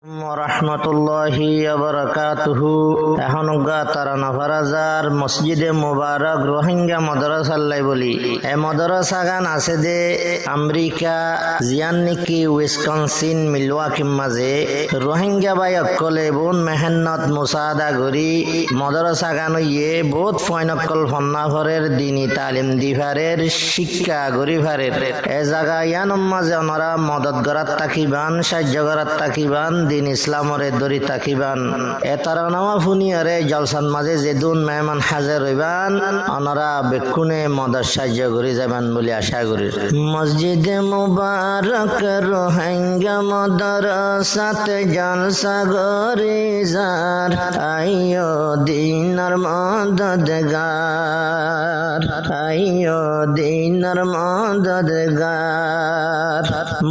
রহমতুল্লাহি ওয়া বারাকাতুহু। এখন তারানা ফারাজার মসজিদে মুবারক রোহিঙ্গা মাদ্রাসাল্লাই বলি এ মাদ্রাসা গান আছে দে আমেরিকা জিয়ান্নিকি উইসকনসিন মিলওয়াকির মাঝে রোহিঙ্গা বাই অকলে বোন মেহনত মুসাদা গরি মাদ্রাসা গান ইয়ে বহুত ফয়নকল ফন্নাফরের দিনী তালিম দিফারের শিক্ষা গরিফারের এ জায়গা ইয়ান মাঝে ওনারা মদত গরাত তাকিবান সাহায্য গরাত তাকিবান দিন ইসলামরে দরি তাকিবান এতারা নামা ফুনিয়ারে জলসান মাঝে যেদুন মেহমান হাজার হইবান ওনারা বেক্ষুনে মদত সাহায্য করে যাবেন বলে আশা করি। মসজিদে মুবারক রোহিঙ্গা মাদ্রাসাতে জলসা গরি যার আইয়ো দিনার মদদগার আইয়ো দিনার মদদগার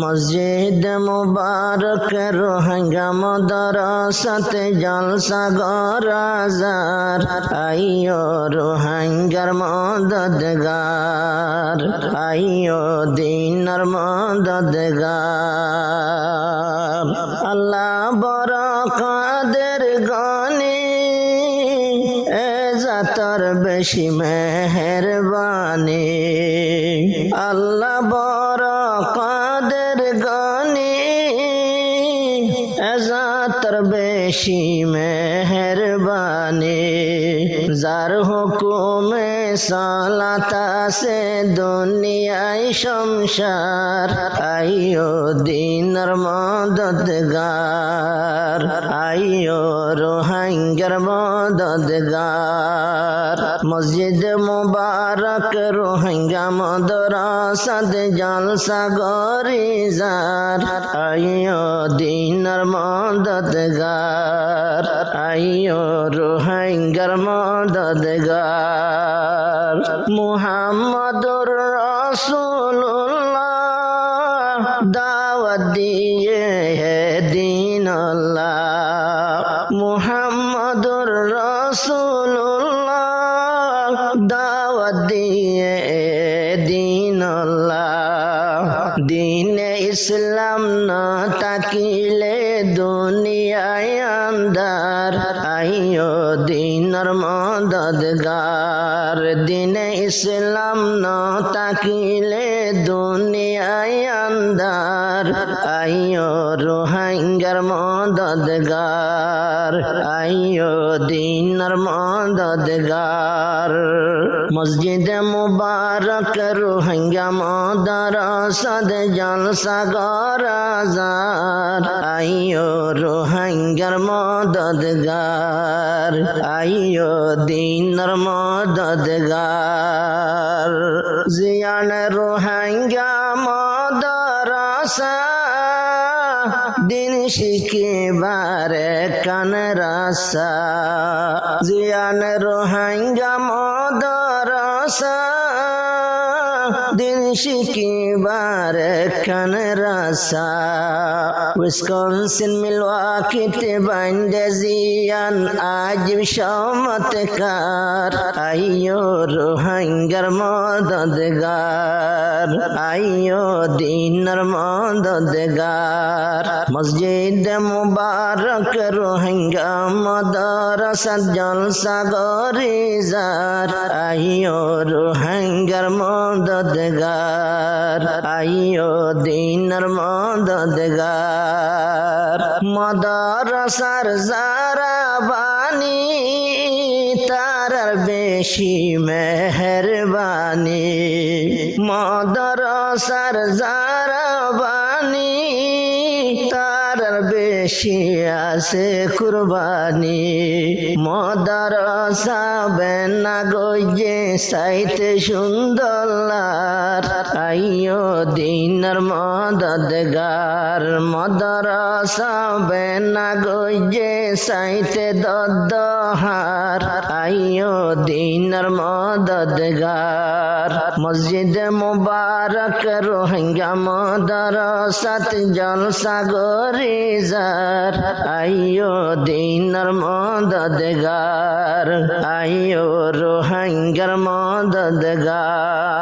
মসজিদ মুবারক রোহিঙ্গা মাদ্রাসাতে জলসা গরাজার আইয়ো রোহিঙ্গার মদদগার আইয়ো দিনার মদদগার আল্লাহ বরকাদের গনি এ জাতর বেশি মেহেরবানি আল্লাহ বরকাদের গনি এ জাতর বেশি মেহেরবানি যার হুকুমে সালাত আছে দুনিয়ায় সংসার আইয়ো দিনার মদদগার আইয়ো রোহিঙ্গার মদদগার মসজিদ মুবারক রোহিঙ্গা মাদ্রাসাতে জলসা গরি যার আইয়ো দিনার মদদগার আইয়ো রোহিঙ্গার মদদগার মুহাম্মদুর রাসূলুল্লাহ দাওয়াত দিয়ে হে দিন আল্লাহ মুহাম্মদুর রাসূলুল্লাহ দাওয়াত দিয়ে দিন আল্লাহ দিনে ইসলাম না তাকিলে দুনিয়ায় আন্দার আইয়ো দিনার মদদগার দিনে ইসলাম না তাকিলে দুনিয়ায় আন্দার আইয়ো রোহিঙ্গার মদদগার আইয়ো দিনার মদদগার মসজিদে মুবারক রোহিঙ্গা মাদ্রাসাতে জলসা গরাজার আইয়ো রোহিঙ্গার মদদগার আইয়ো দিনার মদদগার জিয়ান রোহিঙ্গা মাদ্রাসা দিন শিখিবারে কান রাসা জিয়ান রোহিঙ্গা মাদ্রাসা দিন শিখিবারে কান রাসা উইসকনসিন মিলওয়াকিতে বাইন্দে জিয়ান আজ চমৎকার আইয়ো রোহিঙ্গার মদদগার আইয়ো দিনার মদদগার মসজিদ মুবারক রোহিঙ্গা মাদ্রাসাত জলসা গরি যার আইয়ো রোহিঙ্গার মদদগার আইয়ো দিনার মদদগার মাদ্রাসার যারা বানি তার বেশি মেহেরবানি মাদ্রাসার যারা বানি তার বেশি আছে কুরবানি মাদ্রাসা বেনা গইয়ে সাইতে সুন্দর আইয়ো দিনার মদদগার মাদ্রাসা বেনা গইয়ে সাইতে দদহার আইয়ো দিনার মদদগার মসজিদ মুবারক রোহিঙ্গা মাদ্রাসাত জলসা গরি যার আইয়ো দিনার মদদগার আইয়ো রোহিঙ্গার মদদগার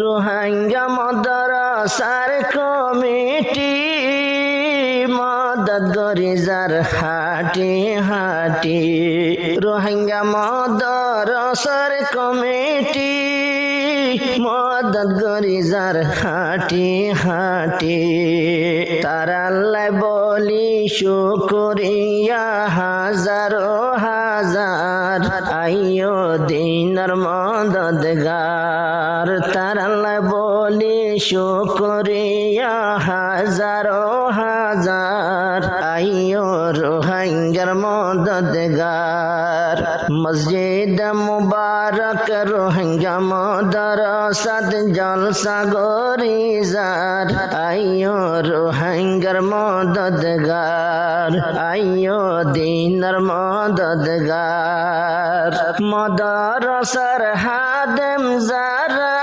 রোহিঙ্গা মাদ্রাসার কমিটি মদদ মদত গরি যার হাটি হাটি রোহিঙ্গা মদরসার কমিটি মদত গরি যার হাটি হাটি তার আল্লাহ বলি শুকরিয়া হাজারো হাজার আইয়ো দিনের মদদগার তার আল্লাহ বলি শুকরিয়া হাজারো হাজার আইয়ো রোহিঙ্গার মদদগার মসজিদ মুবারক রোহিঙ্গা মদরসাত জলসা গরি যার আইয়ো রোহিঙ্গার মদদগার আইয়ো দিনের মদদগার মদরসার হাদেম যারা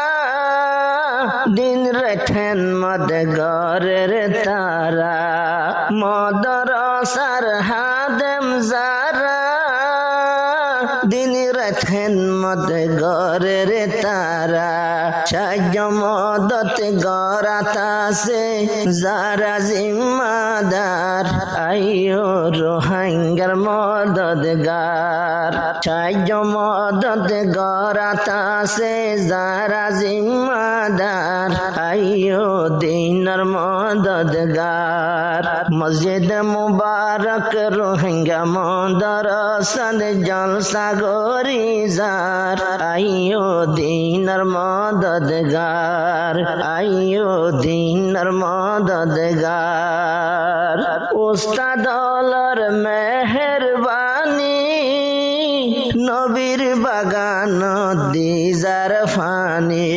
দিন রেখেন মদগরের তারা মদরসার হাদেম যারা দিন রেখেন মদগরের তারা সাহায্য মদত গরাতাছে যারা জিম্মাদার আইয়ো রোহিঙ্গার মদদগার সাহায্য মদত গরাতাছে যারা জিম্মাদার আইয়ো দিনের মদদগার মসজিদ মুবারক রোহিঙ্গা মদরসাত জলসা গরি যার আইয়ো দিনের মদদগার আইয়ো দিনের মদদগার উস্তাদ আল্লাহর মেহেরবানি নবীর বাগান দিজার ফানি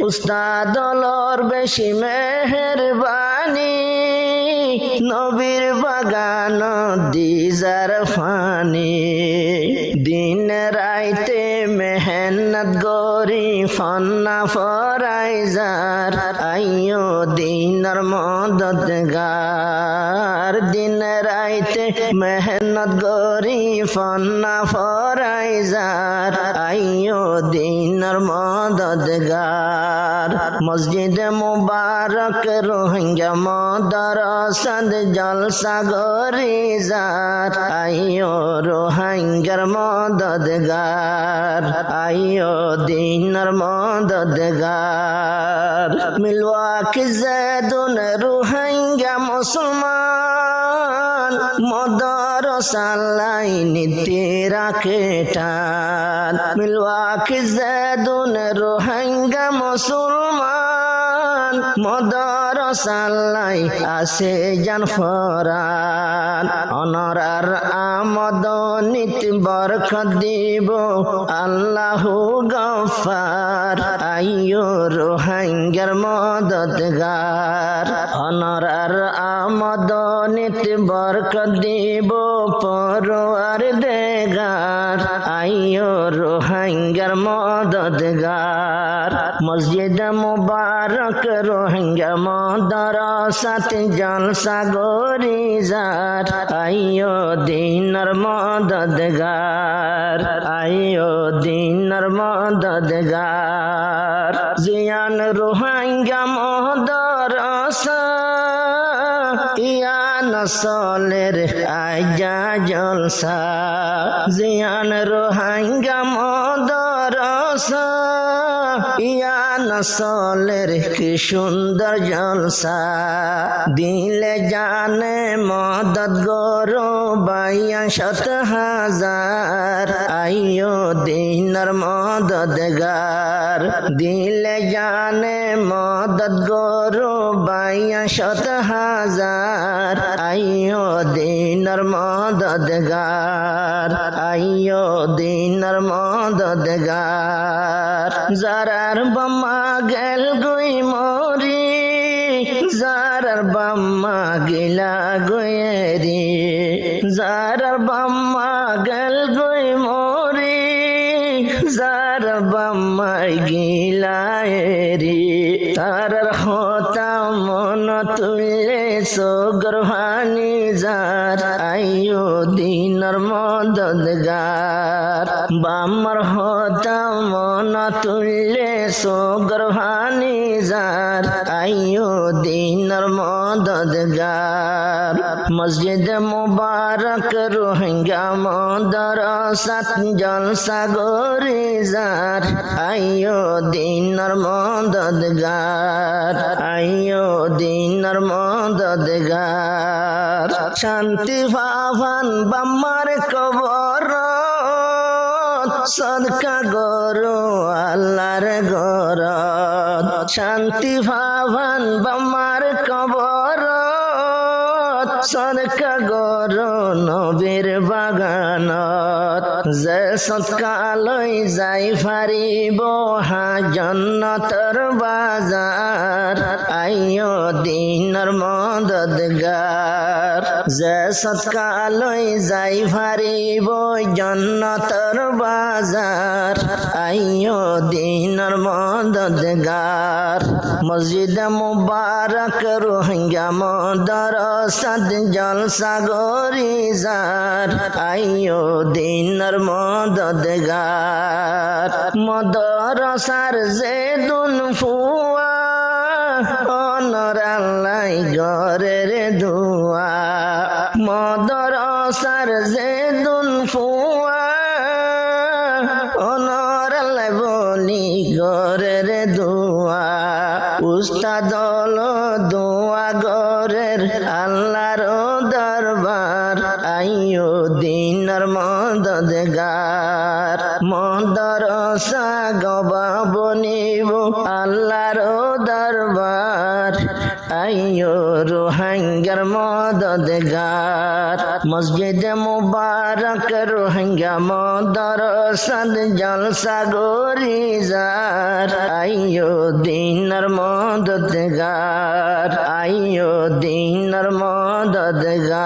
উস্তাদ আল্লাহর বেশি মেহেরবানি নবীর বাগান দিজার ফানি দিন রাইতে মেহনত গরি ফন্না ফরাই যার আইয়ো দিনের মদদগার দিন রাইতে মেহনত গরি ফন্না ফরাই যার আইয়ো দিনের মদদগার মসজিদ মুবারক রোহিঙ্গা মদরসাত জলসা গরি যার আইয়ো রোহিঙ্গার মদদগার আইয়ো দিনের মদদগার মিলওয়াকি জাদুন রোহিঙ্গা মুসলমান মদরসালাই নীতি রাখে টান মিলওয়াকি জাদুন রোহিঙ্গা মুসলমান মদরসালাই আছে জান ফরান অনরার আমদ নীতি বরকত দিব আল্লাহু গফফার আইয়ো রোহিঙ্গার মদদগার অনরার আমদ নীতি বরকত দিব পরওয়ারদিগার আইয়ো রোহিঙ্গার মদদগার মসজিদ মুবারক রোহিঙ্গা মদরসাত জলসা গরি যার আইয়ো দিনের মদদগার আইয়ো দিনের মদদগার জিয়ান রোহিঙ্গা মদরসা ইয়া নসলের আইজা জলসা জিয়ান রোহিঙ্গা মদরসা ইয়া নসলের কি সুন্দর জলসা দিলে জানে মদত গরো বাইয়া শত হাজার আইয়ো দিনের মদদগার দিলে জানে মদত গরো বাইয়া শত হাজার আইয়ো দিনের মদদগার আইয়ো দিনের মদদগার যারার বাম্মা গেল গুই মরি যারার বাম্মা গিলা গুয়েরি যারার বাম্মা গেল গুই মরি যার বাম্মা গিলায়েরি তারার হতা মন তুলে সোগরভানি যার আইয়ো দিনের মদদগার বাম্মার হতা মন তুলে সোগরভানি যার আইয়ো দিনের মদদগার মসজিদ মুবারক রোহিঙ্গা মদরসাত জলসা গরিজার আইয়ো দিনর মদদগার আইয়ো দিনর মদদগার শান্তি পাবান বাম্মার কবর সদকা গরো আল্লাহর ঘর শান্তি পাবান বাম্মার কবর সদকা গরো নবীর বাগানত যে সদকা লই যাই ফারিব হা জন্নতর বাজার আইয়ো দিনর মদদগার যে সদকা লই যাই ফারিব জন্নতর বাজার আইয়ো দিনর মদদগার মসজিদ মুবারক রোহিঙ্গা মদরসাত জলসা গরিজার আইয়ো দিনর মদদগার মদরসার যে দুন ফুয়া অনর আল্লাহ ঘরের দুয়া মদরসার যে দুন ফুয়া অনর আল্লাহ বলি ঘরের দুয়া উস্তাদ দোয়া গরের আল্লাহর দরবার আইয়ো দিনর মদদগার মদরসা গবা বনিব আল্লাহর দরবার আইয়ো রোহিঙ্গার মদদগার মসজিদ মুবারক রোহিঙ্গা মদরসাত জলসা গরিজার আইয়ো দিনর মদদগার আইয়ো দিনর মদদগার